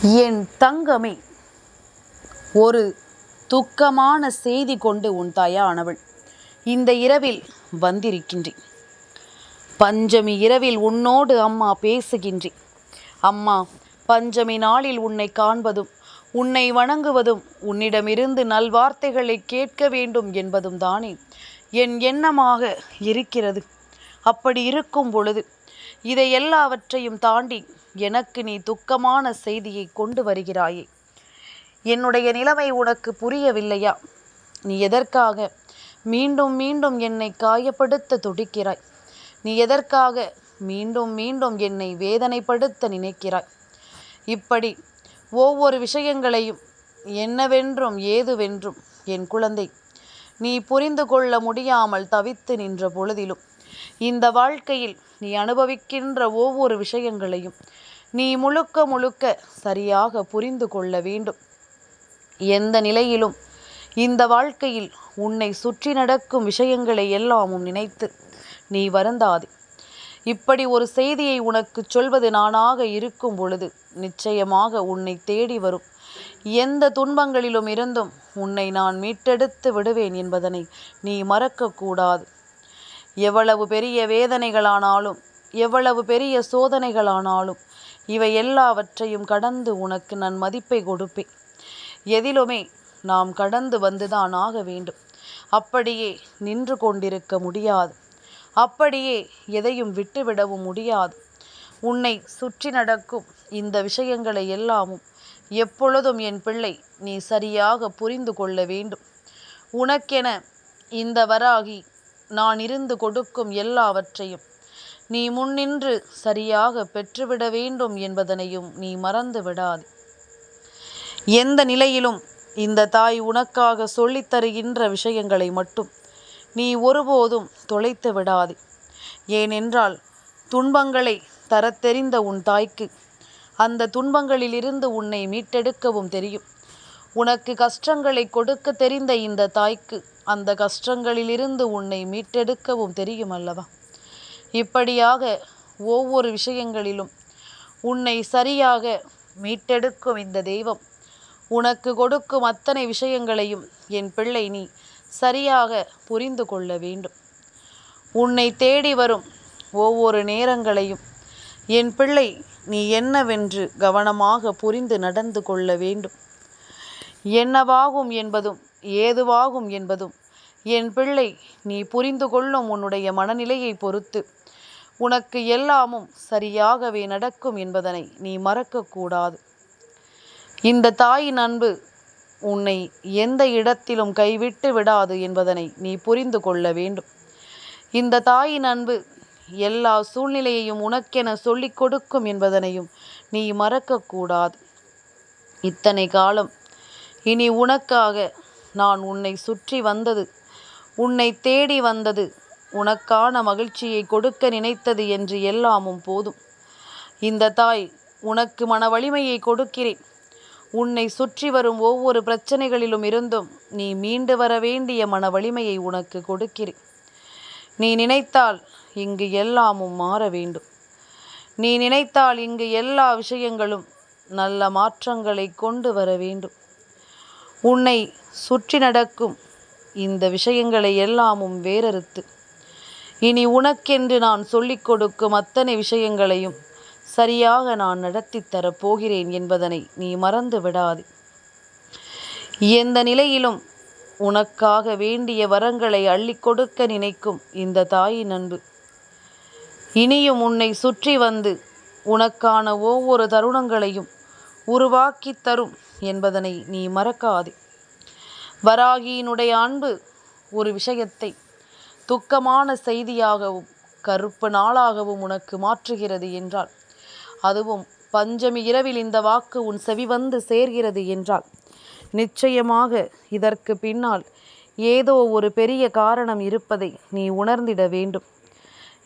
என் தங்கமே, ஒரு துக்கமான செய்தி கொண்டு உன் தாயானவள் இந்த இரவில் வந்திருக்கின்றேன். பஞ்சமி இரவில் உன்னோடு அம்மா பேசுகின்றேன். அம்மா, பஞ்சமி நாளில் உன்னை காண்பதும் உன்னை வணங்குவதும் உன்னிடமிருந்து நல்வார்த்தைகளை கேட்க வேண்டும் என்பதும் தானே என் எண்ணமாக இருக்கிறது. அப்படி இருக்கும் பொழுது இதை எல்லாவற்றையும் தாண்டி எனக்கு நீ துக்கமான செய்தியை கொண்டு வருகிறாயே. என்னுடைய நிலைமை உனக்கு புரியவில்லையா? நீ எதற்காக மீண்டும் மீண்டும் என்னை காயப்படுத்த துடிக்கிறாய்? நீ எதற்காக மீண்டும் மீண்டும் என்னை வேதனைப்படுத்த நினைக்கிறாய்? இப்படி ஒவ்வொரு விஷயங்களையும் என்னவென்றும் ஏதுவென்றும் என் குழந்தை நீ புரிந்து கொள்ள முடியாமல் தவித்து நின்ற பொழுதிலும் இந்த வாழ்க்கையில் நீ அனுபவிக்கின்ற ஒவ்வொரு விஷயங்களையும் நீ முழுக்க முழுக்க சரியாக புரிந்து கொள்ள வேண்டும். எந்த நிலையிலும் இந்த வாழ்க்கையில் உன்னை சுற்றி நடக்கும் விஷயங்களை எல்லாமும் நினைத்து நீ வருந்தாதே. இப்படி ஒரு செய்தியை உனக்கு சொல்வது நானாக இருக்கும் பொழுது நிச்சயமாக உன்னை தேடி வரும் எந்த துன்பங்களிலும் இருந்தும் உன்னை நான் மீட்டெடுத்து விடுவேன் என்பதனை நீ மறக்கக்கூடாது. எவ்வளவு பெரிய வேதனைகளானாலும் எவ்வளவு பெரிய சோதனைகளானாலும் இவை எல்லாவற்றையும் கடந்து உனக்கு நான் மதிப்பை கொடுப்பேன். எதிலுமே நாம் கடந்து வந்துதான் ஆக வேண்டும். அப்படியே நின்று கொண்டிருக்க முடியாது. அப்படியே எதையும் விட்டுவிடவும் முடியாது. உன்னை சுற்றி நடக்கும் இந்த விஷயங்களை எல்லாமும் எப்பொழுதும் என் பிள்ளை நீ சரியாக புரிந்து கொள்ள வேண்டும். உனக்கென இந்த வராகி நான் இருந்து கொடுக்கும் எல்லாவற்றையும் நீ முன்னின்று சரியாக பெற்றுவிட வேண்டும் என்பதனையும் நீ மறந்து விடாது. எந்த நிலையிலும் இந்த தாய் உனக்காக சொல்லித் தருகின்ற விஷயங்களை மட்டும் நீ ஒருபோதும் தொலைத்து விடாது. ஏனென்றால் துன்பங்களை தரத்தெரிந்த உன் தாய்க்கு அந்த துன்பங்களிலிருந்து உன்னை மீட்டெடுக்கவும் தெரியும். உனக்கு கஷ்டங்களை கொடுக்க தெரிந்த இந்த தாய்க்கு அந்த கஷ்டங்களிலிருந்து உன்னை மீட்டெடுக்கவும் தெரியும் அல்லவா? இப்படியாக ஒவ்வொரு விஷயங்களிலும் உன்னை சரியாக மீட்டெடுக்கும் இந்த தெய்வம் உனக்கு கொடுக்கும் அத்தனை விஷயங்களையும் என் பிள்ளை நீ சரியாக புரிந்து கொள்ள வேண்டும். உன்னை தேடி வரும் ஒவ்வொரு நேரங்களையும் என் பிள்ளை நீ என்னவென்று கவனமாக புரிந்து நடந்து கொள்ள வேண்டும். என்னவாகும் என்பதும் ஏதுவாகும் என்பதும் என் பிள்ளை நீ புரிந்து கொள்ளும் உன்னுடைய மனநிலையை பொறுத்து உனக்கு எல்லாமும் சரியாகவே நடக்கும் என்பதனை நீ மறக்கக்கூடாது. இந்த தாயின் அன்பு உன்னை எந்த இடத்திலும் கைவிட்டு விடாது என்பதனை நீ புரிந்து கொள்ள வேண்டும். இந்த தாயின் அன்பு எல்லா சூழ்நிலையையும் உனக்கென சொல்லிக் கொடுக்கும் என்பதனையும் நீ மறக்கக்கூடாது. இத்தனை காலம் இனி உனக்காக நான் உன்னை சுற்றி வந்தது, உன்னை தேடி வந்தது, உனக்கான மகிழ்ச்சியை கொடுக்க நினைத்தது என்று எல்லாமும் போதும். இந்த தாய் உனக்கு மன வலிமையை கொடுக்கிறேன். உன்னை சுற்றி வரும் ஒவ்வொரு பிரச்சனைகளிலும் இருந்தும் நீ மீண்டு வர வேண்டிய மன வலிமையை உனக்கு கொடுக்கிறேன். நீ நினைத்தால் இங்கு எல்லாமும் மாற வேண்டும். நீ நினைத்தால் இங்கு எல்லா விஷயங்களும் நல்ல மாற்றங்களை கொண்டு வர வேண்டும். உன்னை சுற்றி நடக்கும் இந்த விஷயங்களை எல்லாமும் வேறறுத்து இனி உனக்கென்று நான் சொல்லிக் கொடுக்கும் அத்தனை விஷயங்களையும் சரியாக நான் நடத்தி தரப்போகிறேன் என்பதனை நீ மறந்து விடாதே. எந்த நிலையிலும் உனக்காக வேண்டிய வரங்களை அள்ளி கொடுக்க நினைக்கும் இந்த தாயின் அன்பு இனியும் உன்னை சுற்றி வந்து உனக்கான ஒவ்வொரு தருணங்களையும் உருவாக்கி தரும் என்பதனை நீ மறக்காதே. வராகியினுடைய அன்பு ஒரு விஷயத்தை துக்கமான செய்தியாகவும் கருப்பு நாளாகவும் உனக்கு மாற்றுகிறது என்றால், அதுவும் பஞ்சமி இரவில் இந்த வாக்கு உன் செவி வந்து சேர்கிறது என்றால், நிச்சயமாக இதற்கு பின்னால் ஏதோ ஒரு பெரிய காரணம் இருப்பதை நீ உணர்ந்திட வேண்டும்.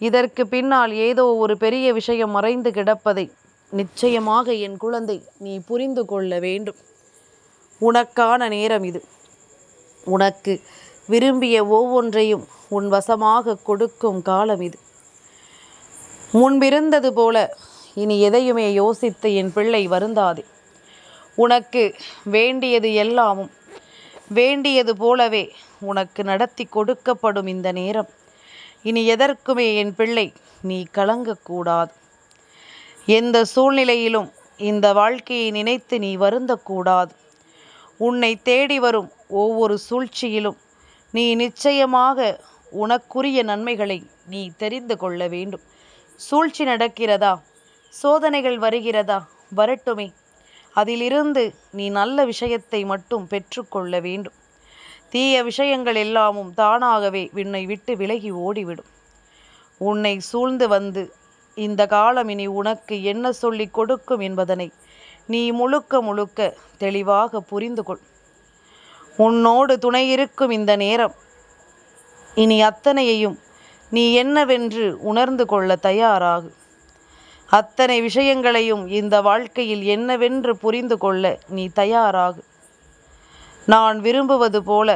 இதற்கு பின்னால் ஏதோ ஒரு பெரிய விஷயம் மறைந்து கிடப்பதை நிச்சயமாக என் குழந்தை நீ புரிந்து கொள்ள வேண்டும். உனக்கான நேரம் இது. உனக்கு விரும்பிய ஒவ்வொன்றையும் உன் வசமாக கொடுக்கும் காலம் இது. முன்பிருந்தது போல இனி எதையுமே யோசித்து என் பிள்ளை வருந்தாதே. உனக்கு வேண்டியது எல்லாமும் வேண்டியது போலவே உனக்கு நடத்தி கொடுக்கப்படும் இந்த நேரம். இனி எதற்குமே என் பிள்ளை நீ கலங்கக்கூடாது. எந்த சூழ்நிலையிலும் இந்த வாழ்க்கையை நினைத்து நீ வருந்தக்கூடாது. உன்னை தேடி வரும் ஒவ்வொரு சூழ்ச்சியிலும் நீ நிச்சயமாக உனக்குரிய நன்மைகளை நீ தெரிந்து கொள்ள வேண்டும். சூழ்ச்சி நடக்கிறதா, சோதனைகள் வருகிறதா, வரட்டுமே. அதிலிருந்து நீ நல்ல விஷயத்தை மட்டும் பெற்றுக்கொள்ள வேண்டும். தீய விஷயங்கள் எல்லாமும் தானாகவே உன்னை விட்டு விலகி ஓடிவிடும். உன்னை சூழ்ந்து வந்து இந்த காலம் இனி உனக்கு என்ன சொல்லிக் கொடுக்கும் என்பதனை நீ முழுக்க முழுக்க தெளிவாக புரிந்து கொள். உன்னோடு துணை இருக்கும் இந்த நேரம் இனி அத்தனையையும் நீ என்னவென்று உணர்ந்து கொள்ள தயாராகு. அத்தனை விஷயங்களையும் இந்த வாழ்க்கையில் என்னவென்று புரிந்து கொள்ள நீ தயாராகு. நான் விரும்புவது போல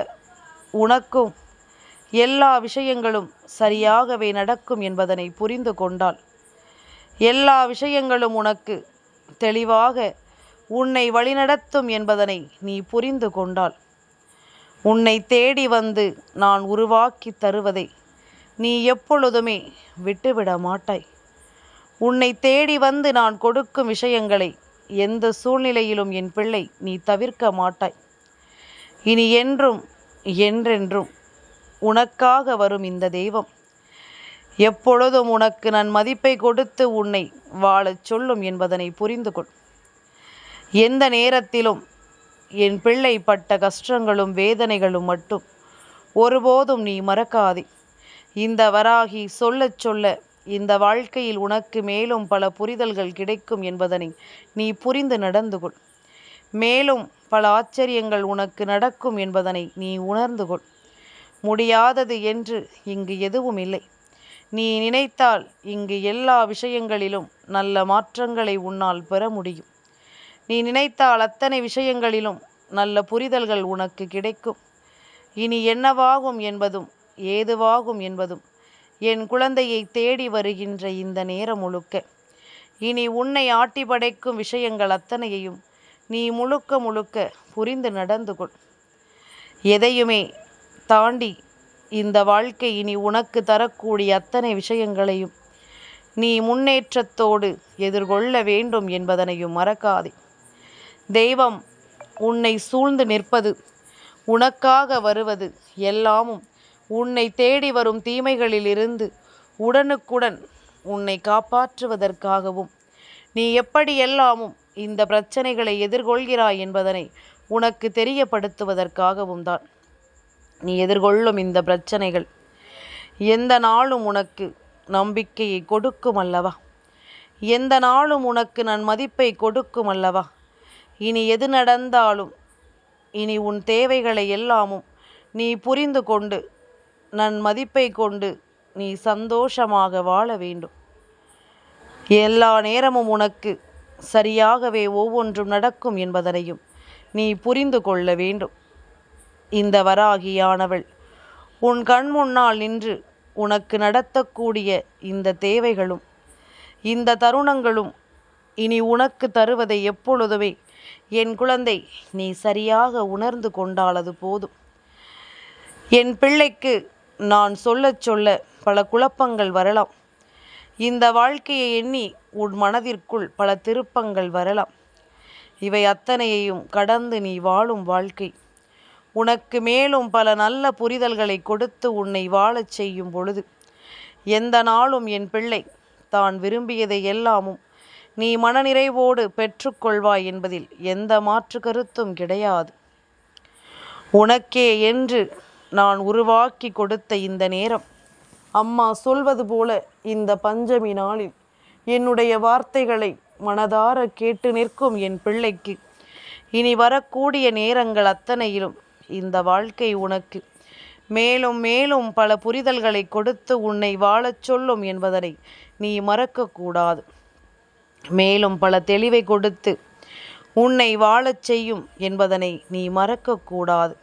உனக்கும் எல்லா விஷயங்களும் சரியாகவே நடக்கும் என்பதனை புரிந்து கொண்டால், எல்லா விஷயங்களும் உனக்கு தெளிவாக உன்னை வழிநடத்தும் என்பதனை நீ புரிந்து கொண்டால், உன்னை தேடி வந்து நான் உருவாக்கி தருவதை நீ எப்பொழுதுமே விட்டுவிட மாட்டாய். உன்னை தேடி வந்து நான் கொடுக்கும் விஷயங்களை எந்த சூழ்நிலையிலும் என் பிள்ளை நீ தவிர்க்க மாட்டாய். இனி என்றும் என்றென்றும் உனக்காக வரும் இந்த தெய்வம் எப்பொழுதும் உனக்கு நான் மதிப்பை கொடுத்து உன்னை வாழச் சொல்லும் என்பதனை புரிந்து கொள். எந்த நேரத்திலும் என் பிள்ளை பட்ட கஷ்டங்களும் வேதனைகளும் மட்டும் ஒருபோதும் நீ மறக்காதே. இந்த வராகி சொல்லச் சொல்ல இந்த வாழ்க்கையில் உனக்கு மேலும் பல புரிதல்கள் கிடைக்கும் என்பதனை நீ புரிந்து நடந்து கொள். மேலும் பல ஆச்சரியங்கள் உனக்கு நடக்கும் என்பதனை நீ உணர்ந்து கொள். முடியாதது என்று இங்கு எதுவும் இல்லை. நீ நினைத்தால் இங்கு எல்லா விஷயங்களிலும் நல்ல மாற்றங்களை உன்னால் பெற முடியும். நீ நினைத்தால் அத்தனை விஷயங்களிலும் நல்ல புரிதல்கள் உனக்கு கிடைக்கும். இனி என்னவாகும் என்பதும் ஏதுவாகும் என்பதும் என் குழந்தையை தேடி வருகின்ற இந்த நேரம் முழுக்க இனி உன்னை ஆட்டி படைக்கும் விஷயங்கள் அத்தனையையும் நீ முழுக்க முழுக்க புரிந்து நடந்து கொள். எதையுமே தாண்டி இந்த வாழ்க்கை இனி உனக்கு தரக்கூடிய அத்தனை விஷயங்களையும் நீ முன்னேற்றத்தோடு எதிர்கொள்ள வேண்டும் என்பதனையும் மறக்காதே. தெய்வம் உன்னை சூழ்ந்து நிற்பது, உனக்காக வருவது எல்லாமும் உன்னை தேடி வரும் தீமைகளிலிருந்து உடனுக்குடன் உன்னை காப்பாற்றுவதற்காகவும், நீ எப்படியெல்லாமும் இந்த பிரச்சனைகளை எதிர்கொள்கிறாய் என்பதனை உனக்கு தெரியப்படுத்துவதற்காகவும் தான். நீ எதிர்கொள்ளும் இந்த பிரச்சனைகள் எந்த நாளும் உனக்கு நம்பிக்கையை கொடுக்கும் அல்லவா? எந்த நாளும் உனக்கு நான் மதிப்பை கொடுக்கும் அல்லவா? இனி எது நடந்தாலும் இனி உன் தேவைகளை எல்லாமும் நீ புரிந்து கொண்டு நன் மதிப்பை கொண்டு நீ சந்தோஷமாக வாழ வேண்டும். எல்லா நேரமும் உனக்கு சரியாகவே ஒவ்வொன்றும் நடக்கும் என்பதனையும் நீ புரிந்து கொள்ள வேண்டும். இந்த வராகியானவள் உன் கண் முன்னால் நின்று உனக்கு நடத்தக்கூடிய இந்த தேவைகளும் இந்த தருணங்களும் இனி உனக்கு தருவதை எப்பொழுதுமே என் குழந்தை நீ சரியாக உணர்ந்து கொண்டாலது போதும். என் பிள்ளைக்கு நான் சொல்லச் சொல்ல பல குழப்பங்கள் வரலாம். இந்த வாழ்க்கையை எண்ணி உன் மனதிற்குள் பல திருப்பங்கள் வரலாம். இவை அத்தனையையும் கடந்து நீ வாழும் வாழ்க்கை உனக்கு மேலும் பல நல்ல புரிதல்களை கொடுத்து உன்னை வாழச் செய்யும் பொழுது எந்த நாளும் என் பிள்ளை தான் விரும்பியதை எல்லாமும் நீ மனநிறைவோடு பெற்றுக்கொள்வாய் என்பதில் எந்த மாற்று கருத்தும் கிடையாது. உனக்கே என்று நான் உருவாக்கி கொடுத்த இந்த நேரம், அம்மா சொல்வது போல இந்த பஞ்சமி நாளில் என்னுடைய வார்த்தைகளை மனதார கேட்டு நிற்கும் என் பிள்ளைக்கு இனி வரக்கூடிய நேரங்கள் அத்தனையிலும் இந்த வாழ்க்கை உனக்கு மேலும் மேலும் பல புரிதல்களை கொடுத்து உன்னை வாழச் சொல்லும் என்பதனை நீ மறக்கக்கூடாது. மேலும் பல தெளிவை கொடுத்து உன்னை வாழச் செய்யும் என்பதனை நீ மறக்கக்கூடாது.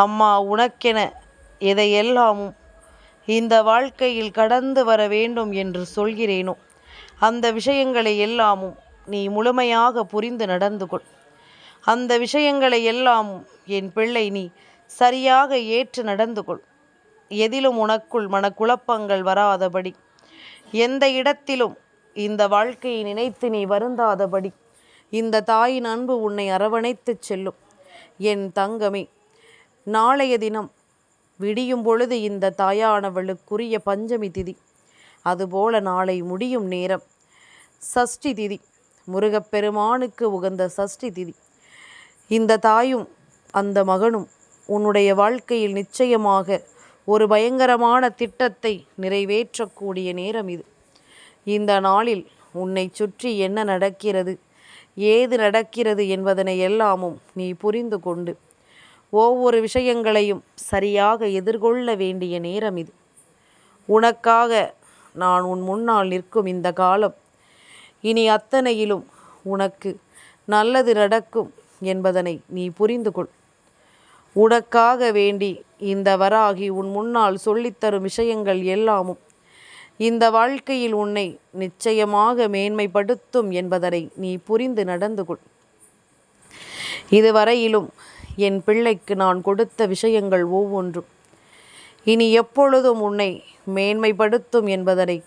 அம்மா உனக்கென எதையெல்லாமும் இந்த வாழ்க்கையில் கடந்து வர வேண்டும் என்று சொல்கிறேனோ அந்த விஷயங்களை எல்லாமும் நீ முழுமையாக புரிந்து நடந்து கொள். அந்த விஷயங்களை எல்லாம் என் பிள்ளை நீ சரியாக ஏற்று நடந்து கொள். எதிலும் உனக்குள் மனக்குழப்பங்கள் வராதபடி, எந்த இடத்திலும் இந்த வாழ்க்கையை நினைத்து நீ வருந்தாதபடி இந்த தாயின் அன்பு உன்னை அரவணைத்து செல்லும். என் தங்கமே, நாளைய தினம் விடியும் பொழுது இந்த தாயானவளுக்குரிய பஞ்சமி திதி, அதுபோல நாளை முடியும் நேரம் சஷ்டி திதி, முருகப்பெருமானுக்கு உகந்த சஷ்டி திதி. இந்த தாயும் அந்த மகனும் உன்னுடைய வாழ்க்கையில் நிச்சயமாக ஒரு பயங்கரமான திட்டத்தை நிறைவேற்றக்கூடிய நேரம் இது. இந்த நாளில் உன்னை சுற்றி என்ன நடக்கிறது, ஏது நடக்கிறது என்பதனை எல்லாமும் நீ புரிந்து கொண்டு ஒவ்வொரு விஷயங்களையும் சரியாக எதிர்கொள்ள வேண்டிய நேரம் இது. உனக்காக நான் உன் முன்னால் நிற்கும் இந்த காலம் இனி அத்தனையிலும் உனக்கு நல்லது நடக்கும் என்பதனை நீ புரிந்து கொள். உனக்காக வேண்டி இந்த வராகி உன் முன்னால் சொல்லித்தரும் விஷயங்கள் எல்லாமும் இந்த வாழ்க்கையில் உன்னை நிச்சயமாக மேன்மைப்படுத்தும் என்பதனை நீ புரிந்து நடந்து கொள். இதுவரையிலும் என் பிள்ளைக்கு நான் கொடுத்த விஷயங்கள் ஒவ்வொன்றும் இனி எப்பொழுதும் உன்னை மேன்மைப்படுத்தும் என்பதனை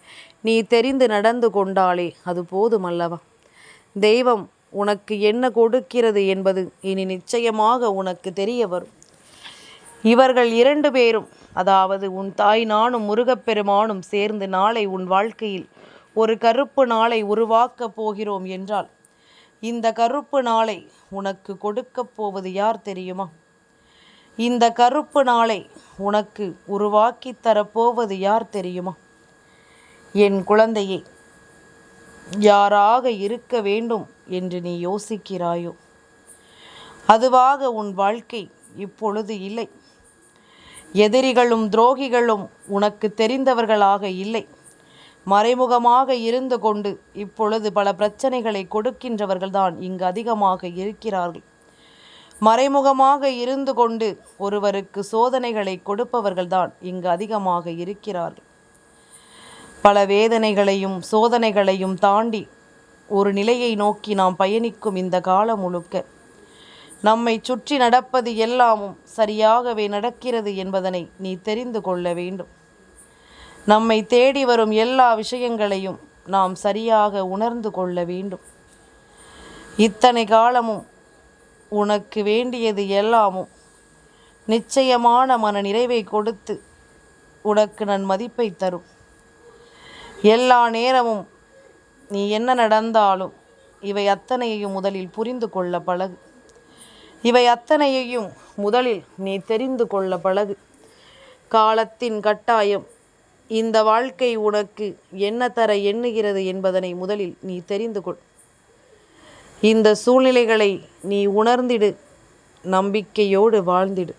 நீ தெரிந்து நடந்து கொண்டாலே அது போதுமல்லவா? தெய்வம் உனக்கு என்ன கொடுக்கிறது என்பது இனி நிச்சயமாக உனக்கு தெரிய வரும். இவர்கள் 2 பேரும், அதாவது உன் தாய் நானும் முருகப்பெருமானும் சேர்ந்து நாளை உன் வாழ்க்கையில் ஒரு கருப்பு நாளை உருவாக்கப் போகிறோம் என்றால், இந்த கருப்பு நாளை உனக்கு கொடுக்கப் போவது யார் தெரியுமா? இந்த கருப்பு நாளை உனக்கு உருவாக்கி தரப்போவது யார் தெரியுமா? என் குழந்தையே, யாராக இருக்க வேண்டும் என்று நீ யோசிக்கிறாயோ அதுவாக உன் வாழ்க்கை இப்பொழுது இல்லை. எதிரிகளும் துரோகிகளும் உனக்கு தெரிந்தவர்களாக இல்லை. மறைமுகமாக இருந்து கொண்டு இப்பொழுது பல பிரச்சனைகளை கொடுக்கின்றவர்கள்தான் இங்கு அதிகமாக இருக்கிறார்கள். மறைமுகமாக இருந்து கொண்டு ஒருவருக்கு சோதனைகளை கொடுப்பவர்கள்தான் இங்கு அதிகமாக இருக்கிறார்கள். பல வேதனைகளையும் சோதனைகளையும் தாண்டி ஒரு நிலையை நோக்கி நாம் பயணிக்கும் இந்த காலம் முழுக்க நம்மை சுற்றி நடப்பது எல்லாமும் சரியாகவே நடக்கிறது என்பதனை நீ தெரிந்து கொள்ள வேண்டும். நம்மை தேடி வரும் எல்லா விஷயங்களையும் நாம் சரியாக உணர்ந்து கொள்ள வேண்டும். இத்தனை காலமும் உனக்கு வேண்டியது எல்லாமும் நிச்சயமான மன நிறைவை கொடுத்து உனக்கு நன் மதிப்பை தரும். எல்லா நேரமும் நீ என்ன நடந்தாலும் இவை அத்தனையையும் முதலில் புரிந்து கொள்ள பழகு. இவை அத்தனையையும் முதலில் நீ தெரிந்து கொள்ள பழகு. காலத்தின் கட்டாயம் இந்த வாழ்க்கை உனக்கு என்ன தர எண்ணுகிறது என்பதனை முதலில் நீ தெரிந்து கொள். இந்த சூழ்நிலைகளை நீ உணர்ந்திடு, நம்பிக்கையோடு வாழ்ந்திடு.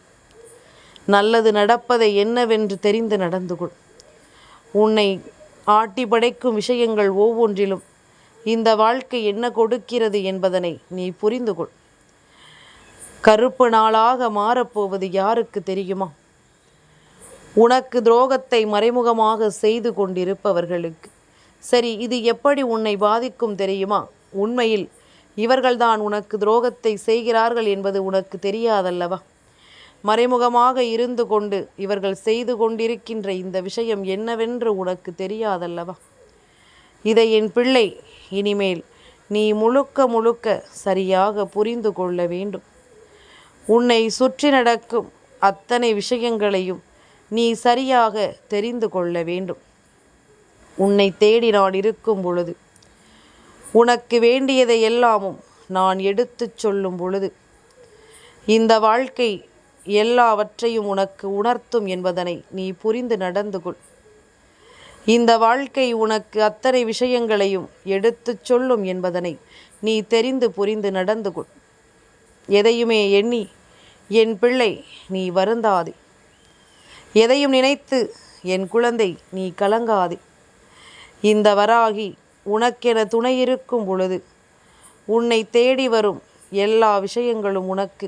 நல்லது நடப்பதை என்னவென்று தெரிந்து நடந்து கொள். உன்னை ஆட்டி படைக்கும் விஷயங்கள் ஒவ்வொன்றிலும் இந்த வாழ்க்கை என்ன கொடுக்கிறது என்பதனை நீ புரிந்து கொள். கருப்பு நாளாக மாறப்போவது யாருக்கு தெரியுமா? உனக்கு துரோகத்தை மறைமுகமாக செய்து கொண்டிருப்பவர்களுக்கு. சரி, இது எப்படி உன்னை பாதிக்கும் தெரியுமா? உண்மையில் இவர்கள்தான் உனக்கு துரோகத்தை செய்கிறார்கள் என்பது உனக்கு தெரியாதல்லவா? மறைமுகமாக இருந்து கொண்டு இவர்கள் செய்து கொண்டிருக்கின்ற இந்த விஷயம் என்னவென்று உனக்கு தெரியாதல்லவா? இதை என் பிள்ளை இனிமேல் நீ முழுக்க முழுக்க சரியாக புரிந்து கொள்ள வேண்டும். உன்னை சுற்றி நடக்கும் அத்தனை விஷயங்களையும் நீ சரியாக தெரிந்து கொள்ள வேண்டும். உன்னை தேடி நான் இருக்கும் பொழுது, உனக்கு வேண்டியதை எல்லாமும் நான் எடுத்துச் சொல்லும் பொழுது, இந்த வாழ்க்கை எல்லாவற்றையும் உனக்கு உணர்த்தும் என்பதனை நீ புரிந்து நடந்து கொள். இந்த வாழ்க்கை உனக்கு அத்தனை விஷயங்களையும் எடுத்துச் சொல்லும் என்பதனை நீ தெரிந்து புரிந்து நடந்து கொள். எதையுமே எண்ணி என் பிள்ளை நீ வருந்தாதே. எதையும் நினைத்து என் குழந்தை நீ கலங்காதே. இந்த வராகி உனக்கென துணை இருக்கும் பொழுது உன்னை தேடி வரும் எல்லா விஷயங்களும் உனக்கு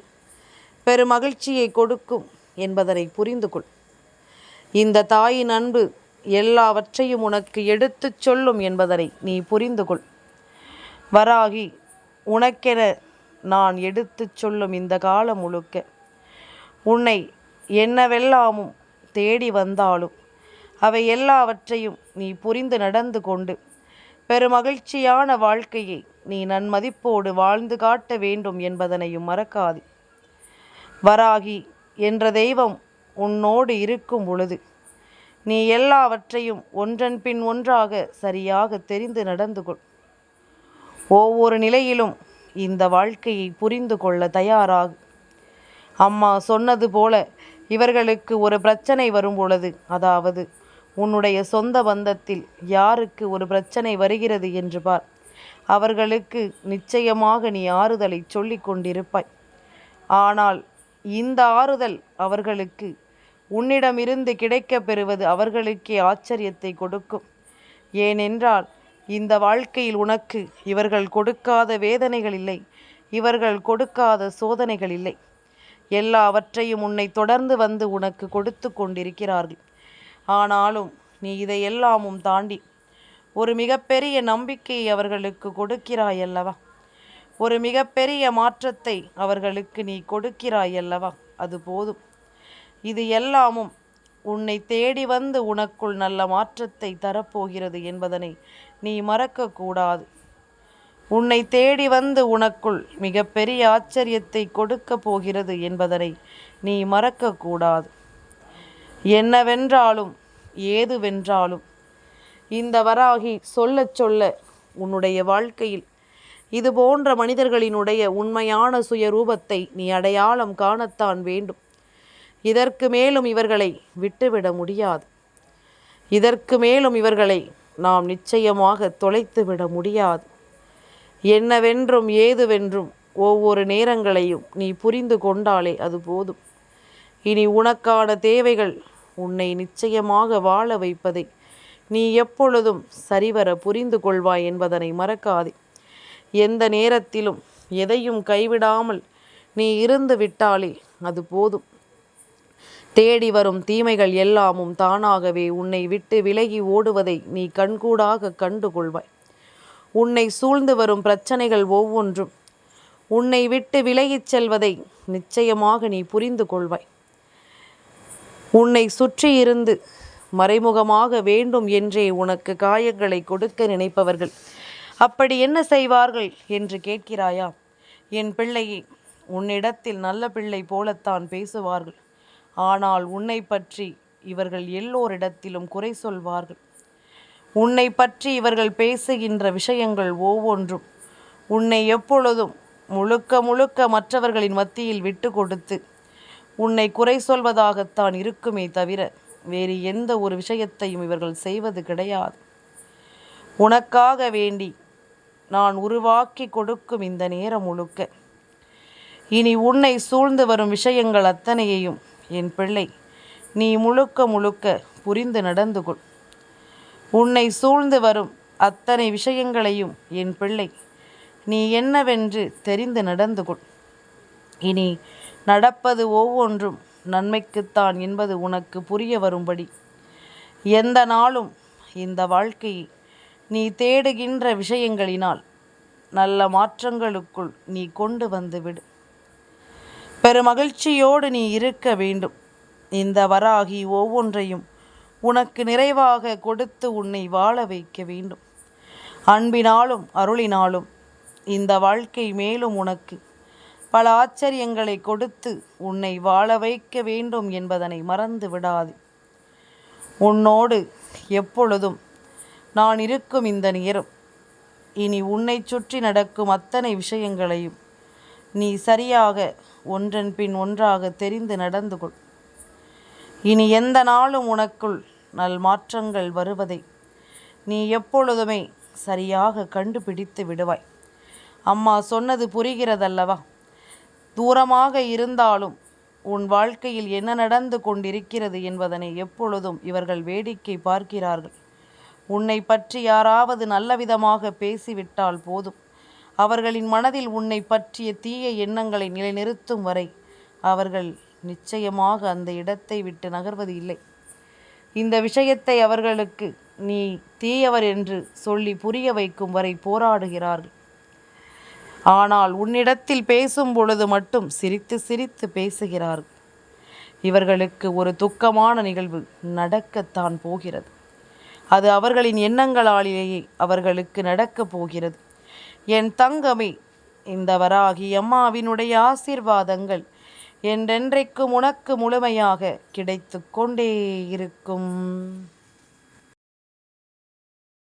பெருமகிழ்ச்சியை கொடுக்கும் என்பதனை புரிந்து கொள். இந்த தாயின் அன்பு எல்லாவற்றையும் உனக்கு எடுத்துச் சொல்லும் என்பதனை நீ புரிந்து கொள். வராகி உனக்கென நான் எடுத்துச் சொல்லும் இந்த காலம் முழுக்க உன்னை என்னவெல்லாமும் தேடி வந்தாலும் அவை எல்லாவற்றையும் நீ புரிந்து நடந்து கொண்டு பெருமகிழ்ச்சியான வாழ்க்கையை நீ நன்மதிப்போடு வாழ்ந்து காட்ட வேண்டும் என்பதனையும் மறக்காது. வராகி என்ற தெய்வம் உன்னோடு இருக்கும் பொழுது நீ எல்லாவற்றையும் ஒன்றன் பின் ஒன்றாக சரியாக தெரிந்து நடந்து கொள். ஒவ்வொரு நிலையிலும் இந்த வாழ்க்கையை புரிந்து கொள்ள தயாராகு. அம்மா சொன்னது போல இவர்களுக்கு ஒரு பிரச்சனை வரும் பொழுது, அதாவது உன்னுடைய சொந்த பந்தத்தில் யாருக்கு ஒரு பிரச்சனை வருகிறது என்று பார். அவர்களுக்கு நிச்சயமாக நீ ஆறுதலை சொல்லி கொண்டிருப்பாய். ஆனால் இந்த ஆறுதல் அவர்களுக்கு உன்னிடமிருந்து கிடைக்கப் பெறுவது அவர்களுக்கே ஆச்சரியத்தை கொடுக்கும். ஏனென்றால் இந்த வாழ்க்கையில் உனக்கு இவர்கள் கொடுக்காத வேதனைகள் இல்லை, இவர்கள் கொடுக்காத சோதனைகள் இல்லை. எல்லாவற்றையும் உன்னை தொடர்ந்து வந்து உனக்கு கொடுத்து கொண்டிருக்கிறார்கள். ஆனாலும் நீ இதையெல்லாமும் தாண்டி ஒரு மிகப்பெரிய நம்பிக்கையை அவர்களுக்கு கொடுக்கிறாயல்லவா? ஒரு மிகப்பெரிய மாற்றத்தை அவர்களுக்கு நீ கொடுக்கிறாயல்லவா? அது போதும். இது எல்லாமும் உன்னை தேடி வந்து உனக்குள் நல்ல மாற்றத்தை தரப்போகிறது என்பதனை நீ மறக்கக்கூடாது. உன்னை தேடி வந்து உனக்குள் மிகப்பெரிய ஆச்சரியத்தை கொடுக்க போகிறது என்பதனை நீ மறக்கக்கூடாது. என்னவென்றாலும் ஏதுவென்றாலும் இந்த வராகி சொல்ல சொல்ல உன்னுடைய வாழ்க்கையில் இது போன்ற மனிதர்களினுடைய உண்மையான சுயரூபத்தை நீ அடையாளம் காணத்தான் வேண்டும். இதற்கு மேலும் இவர்களை விட்டுவிட முடியாது. இதற்கு மேலும் இவர்களை நாம் நிச்சயமாக தொலைத்துவிட முடியாது. என்னவென்றும் ஏதுவென்றும் ஒவ்வொரு நேரங்களையும் நீ புரிந்து கொண்டாலே அது போதும். இனி உனக்கான தேவைகள் உன்னை நிச்சயமாக வாழ வைப்பதை நீ எப்பொழுதும் சரிவர புரிந்து கொள்வாய் என்பதனை மறக்காதே. எந்த நேரத்திலும் எதையும் கைவிடாமல் நீ இருந்து விட்டாலே அது போதும். தேடி வரும் தீமைகள் எல்லாமும் தானாகவே உன்னை விட்டு விலகி ஓடுவதை நீ கண்கூடாக கண்டு கொள்வாய். உன்னை சூழ்ந்து வரும் பிரச்சனைகள் ஒவ்வொன்றும் உன்னை விட்டு விலகிச் செல்வதை நிச்சயமாக நீ புரிந்து கொள்வாய். உன்னை சுற்றி இருந்து மறைமுகமாக வேண்டும் என்றே உனக்கு காயங்களை கொடுக்க நினைப்பவர்கள் அப்படி என்ன செய்வார்கள் என்று கேட்கிறாயா? என் பிள்ளையே, உன்னிடத்தில் நல்ல பிள்ளை போலத்தான் பேசுவார்கள். ஆனால் உன்னை பற்றி இவர்கள் எல்லோரிடத்திலும் குறை சொல்வார்கள். உன்னை பற்றி இவர்கள் பேசுகின்ற விஷயங்கள் ஒவ்வொன்றும் உன்னை எப்பொழுதும் முழுக்க முழுக்க மற்றவர்களின் மத்தியில் விட்டு கொடுத்து உன்னை குறை சொல்வதாகத்தான் இருக்குமே தவிர வேறு எந்த ஒரு விஷயத்தையும் இவர்கள் செய்வது கிடையாது. உனக்காக வேண்டி நான் உருவாக்கி கொடுக்கும் இந்த நேரம் முழுக்க இனி உன்னை சூழ்ந்து வரும் விஷயங்கள் அத்தனையையும் என் பிள்ளை நீ முழுக்க முழுக்க புரிந்து நடந்து கொள். உன்னை சூழ்ந்து வரும் அத்தனை விஷயங்களையும் என் பிள்ளை நீ என்னவென்று தெரிந்து நடந்து கொள். இனி நடப்பது ஒவ்வொன்றும் நன்மைக்குத்தான் என்பது உனக்கு புரிய வரும்படி எந்த நாளும் இந்த வாழ்க்கையை நீ தேடுகின்ற விஷயங்களினால் நல்ல மாற்றங்களுக்குள் நீ கொண்டு வந்து விடு. பெருமகிழ்ச்சியோடு நீ இருக்க வேண்டும். இந்த வராகி ஒவ்வொன்றையும் உனக்கு நிறைவாக கொடுத்து உன்னை வாழ வைக்க வேண்டும். அன்பினாலும் அருளினாலும் இந்த வாழ்க்கை மேலும் உனக்கு பல ஆச்சரியங்களை கொடுத்து உன்னை வாழ வைக்க வேண்டும் என்பதனை மறந்து விடாது. உன்னோடு எப்பொழுதும் நான் இருக்கும் இந்த நேரம் இனி உன்னை சுற்றி நடக்கும் அத்தனை விஷயங்களையும் நீ சரியாக ஒன்றன் பின் ஒன்றாக தெரிந்து நடந்து கொள். இனி எந்த நாளும் உனக்குள் நல் மாற்றங்கள் வருவதை நீ எப்பொழுதுமே சரியாக கண்டுபிடித்து விடுவாய். அம்மா சொன்னது புரிகிறதல்லவா? தூரமாக இருந்தாலும் உன் வாழ்க்கையில் என்ன நடந்து கொண்டிருக்கிறது என்பதனை எப்பொழுதும் இவர்கள் வேடிக்கை பார்க்கிறார்கள். உன்னை பற்றி யாராவது நல்லவிதமாக பேசிவிட்டால் போதும், அவர்களின் மனதில் உன்னை பற்றிய தீய எண்ணங்களை நிலைநிறுத்தும் வரை அவர்கள் நிச்சயமாக அந்த இடத்தை விட்டு நகர்வது இல்லை. இந்த விஷயத்தை அவர்களுக்கு நீ தீயவர் என்று சொல்லி புரிய வைக்கும் வரை போராடுகிறார்கள். ஆனால் உன்னிடத்தில் பேசும் பொழுது மட்டும் சிரித்து சிரித்து பேசுகிறார்கள். இவர்களுக்கு ஒரு துக்கமான நிகழ்வு நடக்கத்தான் போகிறது. அது அவர்களின் எண்ணங்களாலேயே அவர்களுக்கு நடக்கப் போகிறது. என் தங்கமே, இந்த வராகி அம்மாவினுடைய ஆசீர்வாதங்கள் என்றென்றைக்கும் உனக்கு முழுமையாக கிடைத்து கொண்டே இருக்கும்.